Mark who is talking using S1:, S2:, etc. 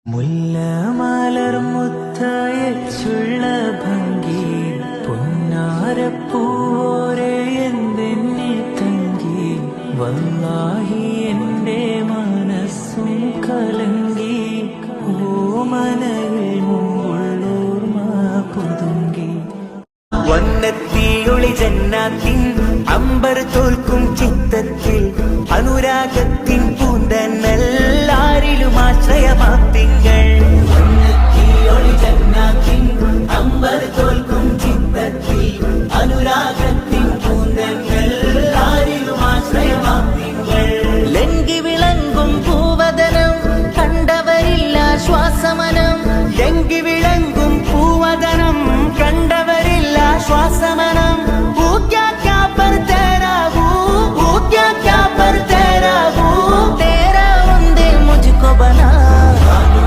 S1: മുല്ലമലർ മുത്തയച്ചുള്ള ഭംഗി പൊന്നാരപ്പൂവോരെ എന്തെന്നെ തങ്കി വല്ലാഹി എന്റെ മനസ്സും കലങ്കി ഓമനകൾ മുമ്പുള്ളോർമ പുതുങ്കി വന്നെത്തിയൊളി ജന്നാത്തിൻ അമ്പർ തോൽക്കും ചിത്തത്തിൽ അനുരാഗത്തിൻ പൂന്തന്നെല്ലാരിലും ആശ്രയമാത്തിങ്ങൾ വന്നെത്തിയൊളി ജന്നാത്തിൻ അമ്പർ തോൽക്കും ചിത്തത്തിൽ അനുരാഗത്തിൻ പൂന്തന്നെല്ലാരിലും ആശ്രയമാത്തിങ്ങൾ ലംഘി വിളങ്ങും പൂവദനം കണ്ടവരില്ല ശ്വാസമനം ലംഘി